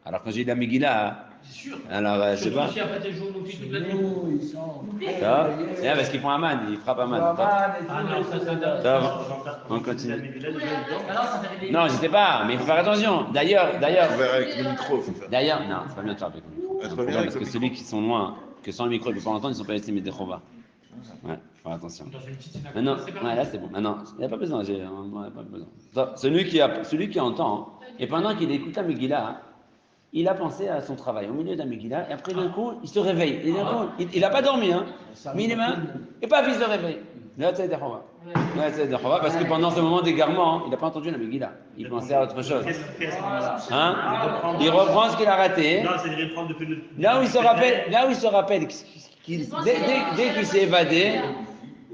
Alors quand j'ai la Megillah, C'est sûr. alors je sais pas. S'il n'y a pas des jaunes aussi toute la nuit. Ils sont. Ça va? Parce qu'ils font Aman, ils frappent Aman. Ah non, ça Ça va. On continue. Alors, ça fait des. Non, je sais pas, mais il faut faire attention. D'ailleurs, On verra avec le micro, faut faire. non, c'est pas bien de faire avec le micro. Ah, c'est C'est pas un bien problème, avec parce le que micro. celui qui sont loin, que sans le micro, ils ne peuvent pas entendre, ils ne sont pas estimés des Chova. Ouais, faut faire attention. Dans une petite synagogue. Maintenant, c'est pas ouais, là c'est bon. Maintenant, il n'y a pas besoin, on n'a pas besoin. Donc, celui qui entend, et pendant qu'il écoute la Megillah, il a pensé à son travail au milieu de la Megillah, et après d'un coup, il se réveille. Et d'un coup, il n'a pas dormi, hein, minimum, et pas il se réveille. Là, c'est des Chova. Là, c'est des Chova, parce que pendant ce moment d'égarement, il n'a pas entendu la Megillah. Il pensait à autre chose. Qu'est-ce qu'il fait à ce moment-là? Hein? Il reprend ce qu'il a raté. Non, c'est de reprendre depuis le. Là où il se rappelle dès qu'il s'est évadé.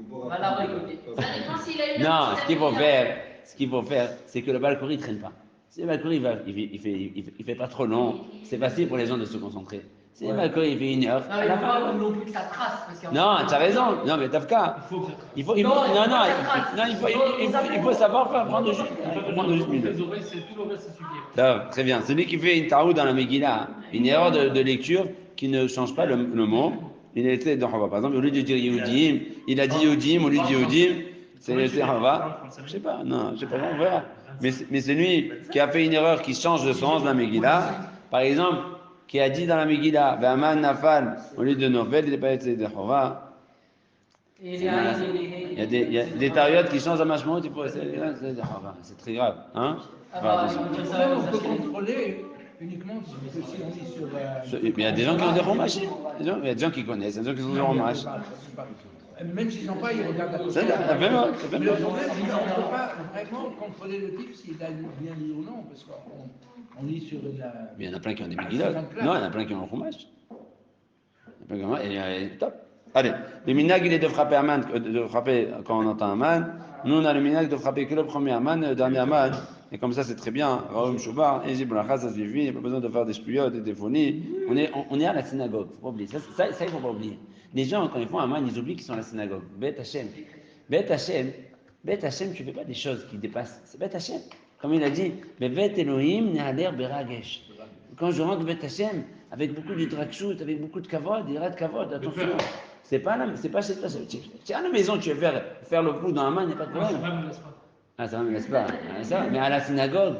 Voilà, réécouter. Ça dépend s'il a eu Non, ce qu'il faut faire, c'est que le Balkori ne traîne pas. Si le Balkori il fait pas trop long, c'est facile pour les gens de se concentrer. Si le Balkori il fait 1 heure, Non, mais il ne faut pas non plus que ça trace. Parce qu'en non, fait, tu as raison. Non, mais Tafka, il faut savoir prendre juste une minute. Les oreilles, c'est tout le reste, ça suffit. Ça, très bien. Celui qui fait une taou dans la Megillah, une erreur de lecture qui ne change pas le mot, il était dans Hava. Par exemple, au lieu de dire Yehudim, il a dit Yehudim, au lieu de Yehudim, c'est Hava. Je sais pas, non, je sais pas, on verra. Mais celui qui a fait une erreur qui change de sens dans la Megillah, par exemple, qui a dit dans la Megillah, Ve'aman Nafal, au lieu de Novel, il n'est pas été de Hava. Il y a des tariotes qui changent de machemot, tu pourrais c'est très grave. Hein? On peut contrôler uniquement si on est sur la. Mais il y a des gens qui ont des romages. Il y a des gens qui connaissent, il y a des gens qui ont des romages. Même s'ils n'ont pas, ils regardent la C'est vraiment. Le problème, c'est qu'on ne peut pas vraiment contrôler le type s'il a bien lu ou non, parce qu'on lit sur une. Mais il y en a plein qui ont des Megillot. Non, il y en a plein qui ont un roumage. Et top. Allez, le minag il est de frapper quand on entend un man, Nous, on a le minag de frapper que le premier Aman, le dernier Aman. Et comme ça, c'est très bien. Raoum Choubar, et Jibracha, ça suffit. Il n'y a pas besoin de faire des chpiottes, des phonies. On est à la synagogue. Faut pas oublier. Ça, il ne faut pas oublier. Les gens, quand ils font Aman, ils oublient qu'ils sont à la synagogue. Bet Hashem. Bet Hashem. Bet Hashem, tu ne fais pas des choses qui dépassent. C'est Bet Hashem. Comme il a dit, Bet Elohim ne'aler beragesh. Quand je rentre Bet Hashem, avec beaucoup de drakshout, avec beaucoup de kavod, il y aura de kavod, attention. C'est pas chez toi. Tu es à la maison, tu veux faire le coup dans la main, il n'y a pas de problème. Ah, ça ne me laisse pas. Mais à la synagogue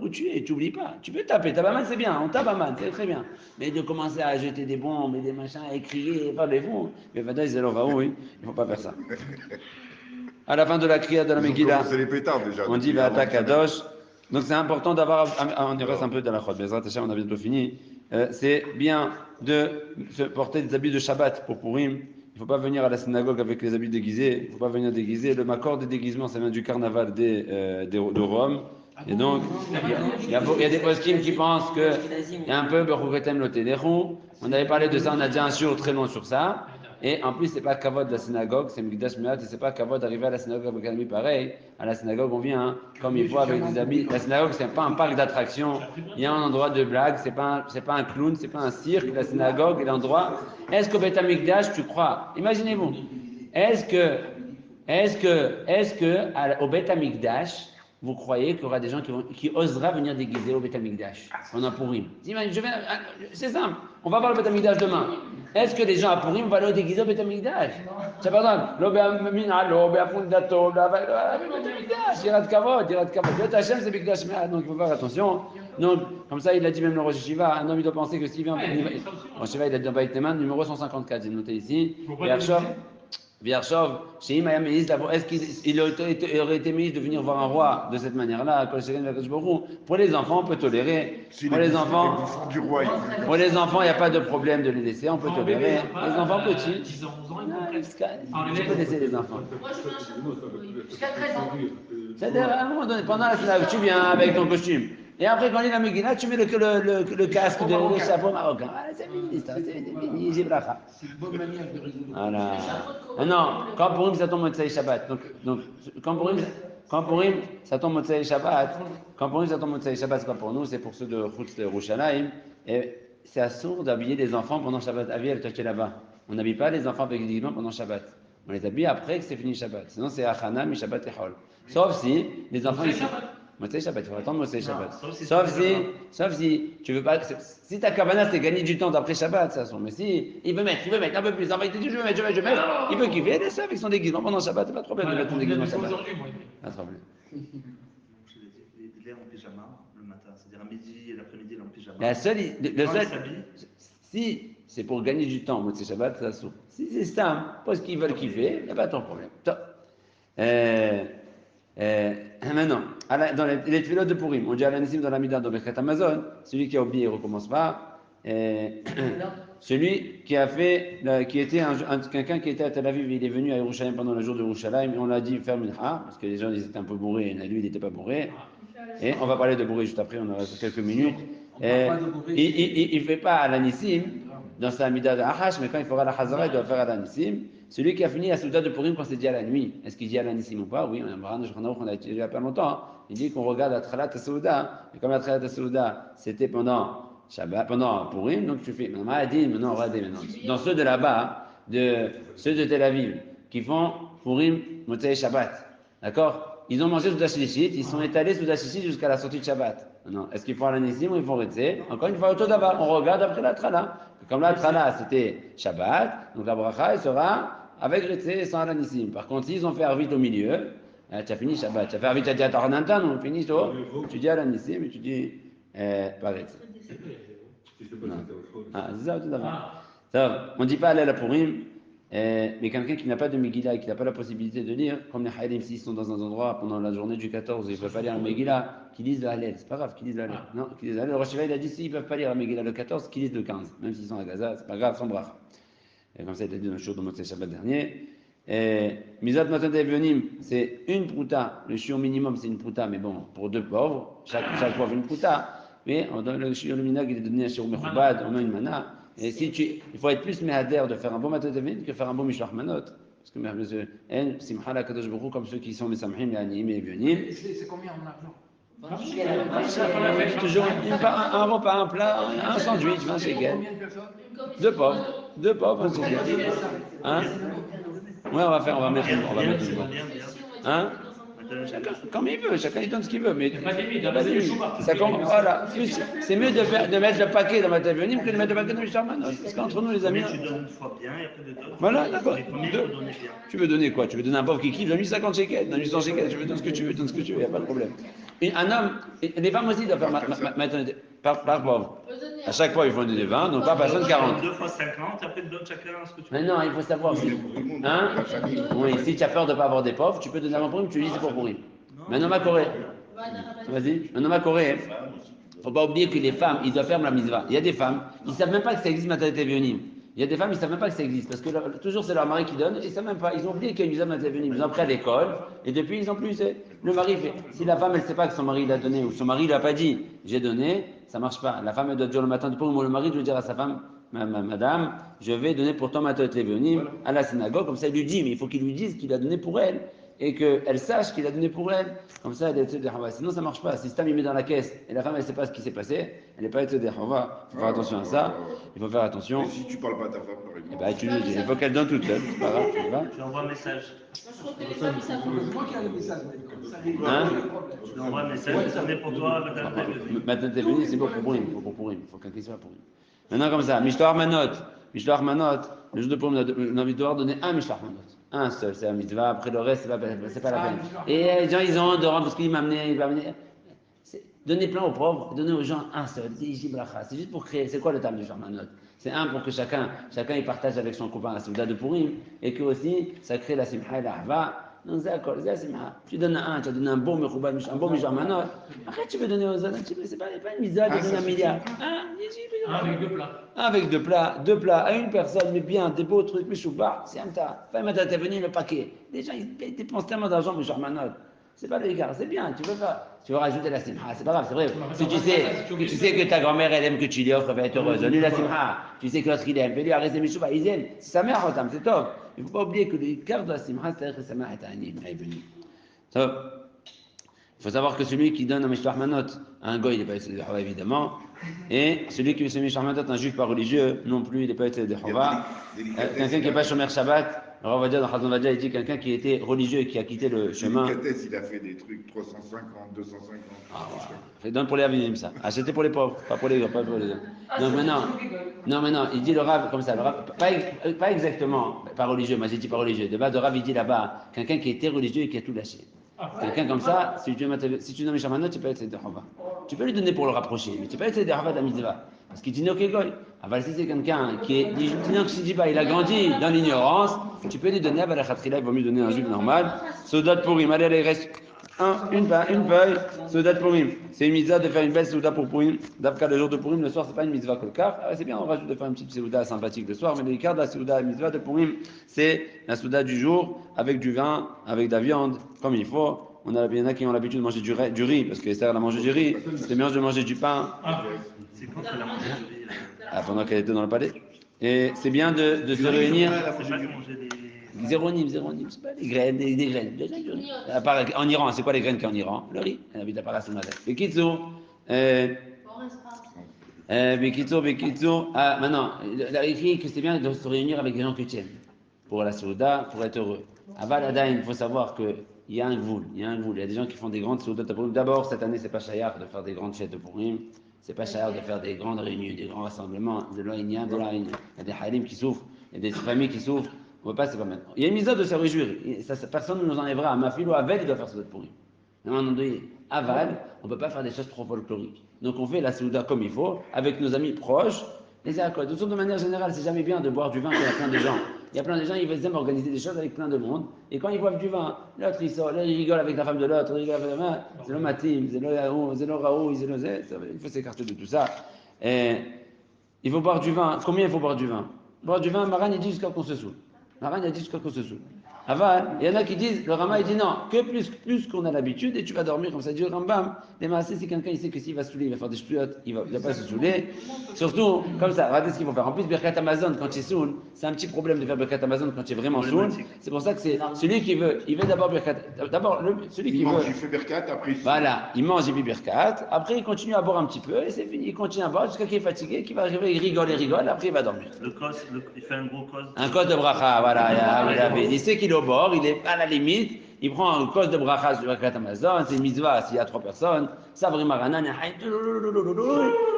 où tu es, tu n'oublies pas. Tu peux taper, tabaman c'est bien, on tape aman, c'est très bien. Mais de commencer à jeter des bombes et des machins, à crier, faire des fous, mais maintenant ils oui, il ne faut pas faire ça. À la fin de la kriya de la Megillah, C'est les pétards déjà. on dit Va'ata Kadosh. Donc c'est important d'avoir, on y reste un peu de la chod, Bezrat Hashem, on a bientôt fini. C'est bien de se porter des habits de Shabbat pour Purim. Il ne faut pas venir à la synagogue avec les habits déguisés. Il ne faut pas venir déguisé. Le makor des déguisements, ça vient du carnaval de Rome. Et donc, il y a des poskim qui pensent qu'il y a un peu Bechuketem Lotedechu. On avait parlé de ça, on a déjà un shiur très long sur ça. Et en plus, c'est pas kavod de la synagogue, c'est Mikdash Me'at, et c'est pas kavod d'arriver à la synagogue avec un habit pareil. À la synagogue, on vient comme il faut avec des habits. La synagogue, c'est pas un parc d'attractions. Il y a un endroit de blague, c'est pas un clown, c'est pas un cirque. La synagogue est l'endroit. Est-ce qu'au Beth Amikdash, tu crois? Imaginez-vous. Est-ce que au Beth Amikdash, vous croyez qu'il y aura des gens qui osera venir déguiser au Beth Amikdash pendant Purim? C'est simple. On va voir le Beth Amikdash demain. Est-ce que les gens à Purim vont aller déguiser au Beth Amikdash? C'est pas grave. L'obé Minalo, l'obé Afundato, l'obé Amikdash, Yirat Kavod. Beth Hashem, c'est Mikdash Me'at, donc il faut faire attention. Donc, comme ça, il a dit même le Rosh Hashiva, un homme il doit penser que s'il vient. Rosh Hashiva, il a dit dans Baïteman, numéro 154, j'ai noté ici. Vierchov, chez Imaya Meïs, est-ce qu'il aurait été ministre de venir voir un roi de cette manière-là? Pour les enfants, on peut tolérer. Pour les enfants, il n'y a pas de problème de les laisser, on peut tolérer. Les enfants petits, 10 ans, 11 ans, je peux laisser les enfants. Moi, je mets un chapeau. Jusqu'à 13 ans. C'est-à-dire, à un moment donné, pendant la synagogue, tu viens avec ton costume. Et après, quand il est la Megillah, tu mets le casque, le chapeau marocain. Voilà, c'est fini, c'est fini, j'ai bracha. C'est une bonne manière de résoudre. Voilà. Ah non, quand Purim, ça tombe Motzei Shabbat. Donc, quand Purim, ça tombe Motzei Shabbat. Quand Purim, ça tombe Motzei Shabbat, c'est pas pour nous, c'est pour ceux de Chutz de Yerushalayim. Et c'est assourd d'habiller les enfants pendant Shabbat. Aviel, toi qui es là-bas. On n'habille pas les enfants avec des vêtements pendant Shabbat. On les habille après que c'est fini Shabbat. Sinon, c'est Achana, mi Shabbat et Hol. Sauf si les enfants. Motzei Shabbat, il faut attendre Motzei Shabbat. Sauf si tu veux pas. Si ta kavana c'est gagner du temps d'après Shabbat, ça son. Mais si il veut mettre un peu plus. En fait, il dit je veux mettre. Il veut kiffer, laisse ça avec son déguisement pendant Shabbat. C'est pas de problème de mettre son déguisement Shabbat. Pas de problème. Il est en pyjama le matin, c'est-à-dire à midi et l'après-midi, il est en pyjama. Le seul. Si c'est pour gagner du temps, Motzei Shabbat, ça saute. Si c'est ça, parce qu'ils veulent kiffer, il n'y a pas de problème. Maintenant, dans les tefilot de Purim, on dit à l'Anissim dans la Midah de Birkat Amazon, celui qui a oublié, il ne recommence pas. Celui qui était quelqu'un qui était à Tel Aviv, il est venu à Yerushalayim pendant le jour de Yerushalayim, et on l'a dit faire mincha, parce que les gens ils étaient un peu bourrés, et lui il n'était pas bourré. Et on va parler de bourré juste après, on aura quelques minutes. Il ne fait pas à l'Anissim dans sa Midah de Achash, mais quand il fera la Chazara, il doit faire à l'Anissim. Celui qui a fini la Souda de Purim quand c'est dit à la nuit, est-ce qu'il dit à l'Anissim ou pas? Oui, on a étudié il n'y a pas longtemps. Il dit qu'on regarde la Tralat Souda, et comme la Tralat Souda, c'était pendant Shabbat, pendant Purim, donc tu fais. Maintenant, regardez maintenant. Dans ceux de là-bas, ceux de Tel Aviv, qui font Purim, Motzei Shabbat, d'accord? Ils ont mangé Souda Shlichit, ils sont étalés Souda Shlichit jusqu'à la sortie de Shabbat. Non, est-ce qu'il faut à l'Anissim ou il faut Retzé? Encore une fois, autour d'abord, on regarde après la Trala. Comme la Trala, c'était Shabbat, donc la Bracha, elle sera avec Retzé et sans l'Anissim. Par contre, s'ils ont fait Arvit au milieu, tu as fini Shabbat. Tu as fait Arvit, tu as dit à Taranantan, on finit tôt. Tu dis à l'Anissim et tu dis pas Retzé. C'est ça, tout d'abord. On ne dit pas aller à la Purim, mais quelqu'un qui n'a pas de Megillah et qui n'a pas la possibilité de lire, comme les Haïlim, s'ils sont dans un endroit pendant la journée du 14 et ils ne peuvent pas lire la Megillah, qu'ils lisent le Hallel. C'est pas grave qu'ils lisent le Hallel. Non, qu'ils lisent le Hallel. Le Rosh Hashiva, il a dit s'ils ne peuvent pas lire la Megillah le 14, qu'ils lisent le 15. Même s'ils sont à Gaza, c'est pas grave, sans bracha. Et comme ça, il a dit dans le show de Motzei Shabbat dernier. Mizat Matan Devenim, c'est une prouta. Le shiur minimum, c'est une prouta, mais bon, pour deux pauvres, chaque pauvre une prouta. Mais on donne le shiur le minag, il est donné un shiur mechubad, on a une mana. Et il faut être plus méhader de faire un bon Matan Devenim que faire un bon Mishloach Manot. Parce que monsieur, elle, simcha la kadosh baruch Hu, comme ceux qui sont mesamchim, les animim et les bionim. C'est combien en argent? Toujours un repas, un plat, un sandwich, 20 shekels. Combien de personnes? Deux pauvres, 20 shekels. Hein? Ouais, on va mettre une fois. Hein? Chacun, comme il veut, chacun il donne ce qu'il veut, mais Pas limite, pas de limite. Ça compte, voilà. C'est mieux de mettre le paquet dans ma téléphonie que de mettre le paquet dans Mishtar Manot. Parce qu'entre nous, les amis. Tu donnes une fois bien et après de d'autres. Voilà, d'accord. Les premiers, il faut donner bien. Tu veux donner quoi? Tu veux donner un pauvre qui kiffe, donne-lui 50 shekels, donne-lui 100 shekels, tu veux donner ce que tu veux, donne ce que tu veux, il n'y a pas de problème. Et un homme, et les femmes aussi doivent faire maintenant, par pauvre. À chaque fois, ils font donner 20, donc par personne 40. 2 fois 50, après tu donnes chacun ce que tu veux. Mais non, il faut savoir. Hein? Oui, si tu as peur de ne pas avoir des pauvres, tu peux donner avant pour tu dis c'est pour pourrir. Maintenant, ma Corée. Vas-y. Maintenant, ma Corée. Il ne faut pas oublier que les femmes, ils doivent faire la mitzvah. Il y a des femmes, ils ne savent même pas que ça existe, maternité véonim. Il y a des femmes, ils ne savent même pas que ça existe. Parce que toujours, c'est leur mari qui donne, et ils ne savent même pas. Ils ont oublié qu'il y a une mitzvah maternité véonim. Ils ont pris à l'école, et depuis, ils n'ont plus. Le mari fait. Si la femme, elle ne sait pas que son mari l'a donné, ou son mari ne l'a pas dit, j'ai donné, ça ne marche pas. La femme, elle doit dire le matin du pauvre, le mari doit dire à sa femme, madame, je vais donner pour toi maternité véonim à la synagogue. Comme ça, il lui dit, mais il faut qu'il lui dise qu'il a donné pour elle. Et qu'elle sache qu'il a donné pour elle, comme ça elle est de Hava. Sinon ça ne marche pas. Si Stam il met dans la caisse et la femme elle ne sait pas ce qui s'est passé, elle n'est pas de Hava. Il faut faire attention à ça. Il faut faire attention. Mais si tu parles pas à ta femme, par exemple. Eh ben, tu lui dis, il faut qu'elle donne toute seule. C'est pas grave, tu vois. Tu envoies un message. Moi, je trouve que les femmes, ils savent. C'est moi qui ai le message, mais ça règle Hein? le problème. Tu envoies un message, ça pour toi, madame. Maintenant t'es venu, c'est bon pour Purim. Il faut quelqu'un qui soit pour Purim. Maintenant comme ça, Mishloach Manot. Le jour de Purim, on a envie de devoir donner un Mishloach Manot. Un seul, c'est un mitzvah. Après le reste, c'est pas la peine. Et les gens, ils ont honte de rendre parce qu'il m'a amené, il va amener. Donner plein aux pauvres, donner aux gens un seul. C'est juste pour créer. C'est quoi le terme du Manot? C'est un pour que chacun il partage avec son copain la Souda de Purim et que aussi ça crée la Simcha et la Hava. Donc c'est la Simcha. Tu donnes un, tu as donné un bon Mechouba, un bon Manot. Après tu veux donner aux autres, c'est pas une mitzvah de donner un milliard. Avec deux plats. Avec deux plats à une personne, mais bien, des beaux trucs, Mechouba, c'est un tas. Enfin, maintenant t'es venu le paquet. Les gens ils dépensent tellement d'argent pour Manot. C'est pas l'écart, c'est bien, tu veux rajouter la simha, c'est pas grave, c'est vrai. Si tu sais que ta grand-mère elle aime que tu lui offres, elle va être heureuse, donne-lui la simha. Tu sais que l'autre il aime, fais-lui arrêter Meshouba, ils aiment. C'est sa mère, c'est top. Il ne faut pas oublier que l'écart de la simha, c'est que sa mère est un venu. Il faut savoir que celui qui donne un Meshouach Manot à un goy, il n'est pas été de Chava évidemment. Et celui qui veut se Meshouach Manot à un juif pas religieux, non plus, il n'est pas été de Chava. Quelqu'un qui n'est pas Shomer Shabbat. Alors on va dire dans Chazon Vadia, il dit quelqu'un qui était religieux et qui a quitté le chemin. Il a fait des trucs 350, 250. Ah, voilà. Donne pour les avinim ça. Acheter pour les pauvres, pas pour les gars, pas pour les gars. Donc maintenant, il dit le Rav comme ça, le Rav, pas exactement, pas religieux, moi j'ai dit pas religieux. De base, le Rav il dit là-bas, quelqu'un qui était religieux et qui a tout lâché. Quelqu'un comme ça, si tu donnes les chamanot, tu peux être de Hava. Tu peux lui donner pour le rapprocher, mais tu peux être de Hava de mitzvah. Parce qu'il dit non, goy. Alors si c'est quelqu'un qui est, il a grandi dans l'ignorance, tu peux lui donner, il vaut mieux donner un juif normal. Soudat Purim, allez, il reste une feuille, Soudat Purim. C'est une mitzvah de faire une belle Souda pour Purim. D'après le jour de Purim, le soir, c'est pas une mitzvah kolkar. C'est bien, on rajoute de faire une petite Souda sympathique le soir, mais le quart de la Souda, la mitzvah de Purim, c'est la Souda du jour, avec du vin, avec de la viande, comme il faut. Il y en a qui ont l'habitude de manger du riz, parce que Esther a mangé du riz. C'est mieux de manger du pain. C'est quand elle a mangé du riz pendant qu'elle était dans le palais. Et c'est bien de se réunir. Zéronime, c'est pas des graines, des graines. À part, en Iran, c'est quoi les graines qu'il y a en Iran? Le riz. Elle habite la parasomade. Bekitsour. Maintenant, la écrit que c'est bien de se réunir avec des gens chrétiens pour la Souda, pour être heureux. À Valadain, il faut savoir qu'il y a un gvoul. Il y a des gens qui font des grandes Souda de Purim. D'abord, cette année, c'est pas Shayar de faire des grandes fêtes de Purim. C'est pas cher de faire des grandes réunions, des grands rassemblements, de l'Oïnia, il y a des halim qui souffrent, il y a des familles qui souffrent, on ne va pas, c'est pas maintenant. Il y a une mise de se réjouir, personne ne nous enlèvera, ma fille ou Avel, il doit faire Souda pour lui. À un moment donné, Aval, on ne peut pas faire des choses trop folkloriques. Donc on fait la Souda comme il faut, avec nos amis proches, les accords. De toute manière générale, c'est jamais bien de boire du vin quand il y a plein de gens. Il y a plein de gens, ils veulent organiser des choses avec plein de monde. Et quand ils boivent du vin, l'autre il sort, il rigole avec la femme de l'autre, il rigole avec la femme, c'est le matim, c'est le yaou, c'est le raou, c'est le zé. Il faut s'écarter de tout ça. Et il faut boire du vin. Combien il faut boire du vin? Boire du vin, Maran il dit jusqu'à qu'on se saoule. Aval, il y en a qui disent, le Rama il dit non, que plus qu'on a l'habitude et tu vas dormir comme ça. Dit le Rambam, les massés, si quelqu'un il sait que s'il va se saouler, il va faire des chpiottes, il va pas se saouler. Surtout, comme ça, regardez ce qu'il faut faire. En plus, Birkat Amazon, quand tu es saoul, c'est un petit problème de faire Birkat Amazon quand tu es vraiment saoul. C'est pour ça que c'est celui qui veut, il veut d'abord Birkat. D'abord, celui qui mange, veut. il fait Berkat, après il Voilà, il mange, il fait Birkat, après il continue à boire un petit peu et c'est fini. Il continue à boire jusqu'à qu'il est fatigué, qu'il va arriver, il rigole, après il va dormir. Le cos, il fait un gros cos. Un cos de bracha, voilà, il sait qu'il est au bord, il est à la limite, il prend un cos de bracha sur Birkat Amazon, c'est mitzvah s'il y a 3 personnes, Savri Maranan,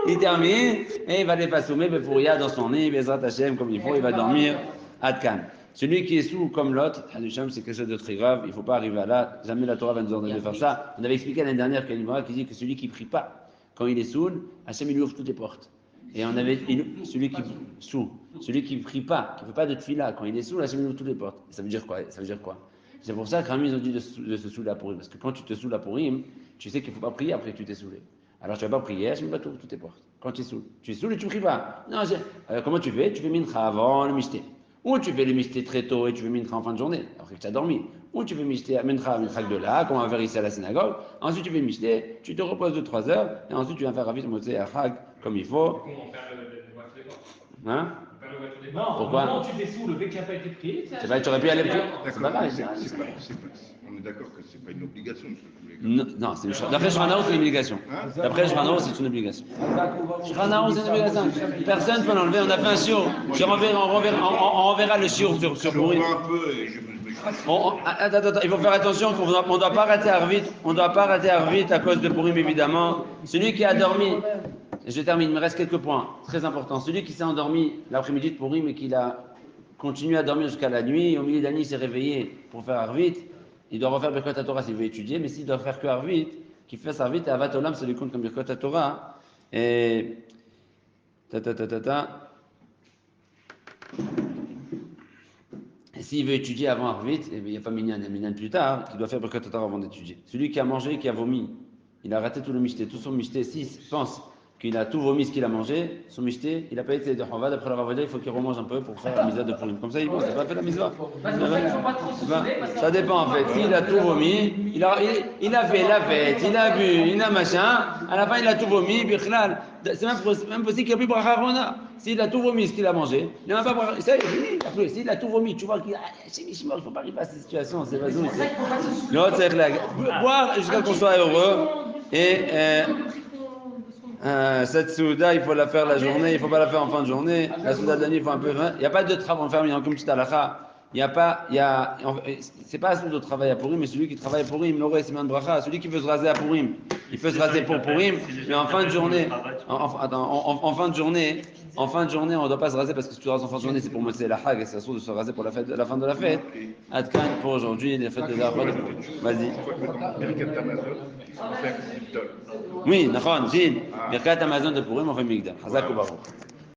il termine et il va les passer Befouria dans son nez, Bezrat Hashem comme il faut, il va dormir Adkan. Celui qui est sous comme l'autre, Hanusham, c'est quelque chose de très grave, il ne faut pas arriver à là, jamais la Torah va nous ordonner de faire ça. On avait expliqué l'année dernière qu'il y a une Gemara qui dit que celui qui ne prie pas, quand il est saoul, Hashem il lui ouvre toutes les portes. Et on avait celui qui ne prie pas, qui ne fait pas de tefila, quand il est saoul, Hashem il ouvre toutes les portes. Et ça veut dire quoi? C'est pour ça que Rami ils ont dit de se saouler à Purim, parce que quand tu te saoules à Purim, tu sais qu'il ne faut pas prier après que tu t'es saoulé. Alors tu ne vas pas prier, Hashem va t'ouvrir toutes tes portes. Quand tu es saoul, et tu ne pries pas. Non, comment tu fais? Tu fais mincha avant le mishté. Ou tu fais le mishté très tôt et tu fais mincha en fin de journée, après que tu as dormi. Ou tu fais mincha de là, comme on va faire ici à la synagogue. Ensuite tu fais mishté, tu te reposes de 3 heures, et ensuite tu viens faire Ravit Motzei Achag comme il faut. Hein? Pourquoi? Comment tu t'es saoulé qui n'a pas été prié? C'est pas, tu aurais pu aller prier. C'est pas mal. On est d'accord que c'est pas une obligation. Non, c'est une chose. D'après Shranao, c'est une obligation. D'après Shranao, c'est une obligation. Shranao, c'est une obligation. Personne ne peut l'enlever. On a fait un shiur. On renverra le shiur sur Purim. Attends, il faut faire attention. On ne doit pas rater Arvit. On ne doit pas rater Arvit à cause de Purim, évidemment. Celui qui a dormi. Je termine, il me reste quelques points très importants. Celui qui s'est endormi l'après-midi de Purim et qui a continué à dormir jusqu'à la nuit, au milieu de la nuit, il s'est réveillé pour faire Arvit, il doit refaire Birkat Torah s'il veut étudier, mais s'il doit faire que Arvit, qu'il fasse Arvit et Avat Olam, ça lui compte comme Birkat Torah. Et. Et s'il veut étudier avant Arvit, il n'y a pas Minyan, il y a Minyan plus tard, qui doit faire Birkat Torah avant d'étudier. Celui qui a mangé, qui a vomi, il a raté tout le mishté, tout son mishté, s'il pense qu'il a tout vomi ce qu'il a mangé, son mishté, il n'a pas été de Chavad, après la Ravoda, il faut qu'il remange un peu pour faire la misva de Purim. Comme ça, il pense, il n'a pas fait la misva. Ça dépend en fait. S'il a tout vomi, il a fait la fête, il a bu, il a machin, à la fin il a tout vomi, bichlal. C'est même possible qu'il n'y a plus bracha arona. S'il a tout vomi ce qu'il a mangé, il n'a pas bracha. Ça, il est fini. Après, s'il a tout vomi, tu vois qu'il a. Il ne faut pas arriver à cette situation, c'est vas-y. L'autre, c'est boire jusqu'à qu'on soit heureux. Et. Cette souda, il faut la faire la journée, il ne faut pas la faire en fin de journée. La souda de la nuit, il faut un peu. Il n'y a pas de travail, on ferme, il y a comme petite halakha. C'est pas un de travail à Purim, mais celui qui travaille à Purim, l'aurait c'est de bracha. Celui qui veut se raser à Purim, il peut se raser pour Purim, mais en fin de journée, en fin de journée, on ne doit pas se raser parce que si tu te rases en fin de journée, c'est pour Motzei la Hag et c'est sûr de se raser pour la fin de la fête. Adkan pour aujourd'hui, les fêtes de l'Arba. Vas-y. Oui, Nachon, Gilles. Birkat Amazon de Purim, on fait Migdal. Hazak ou Baruch.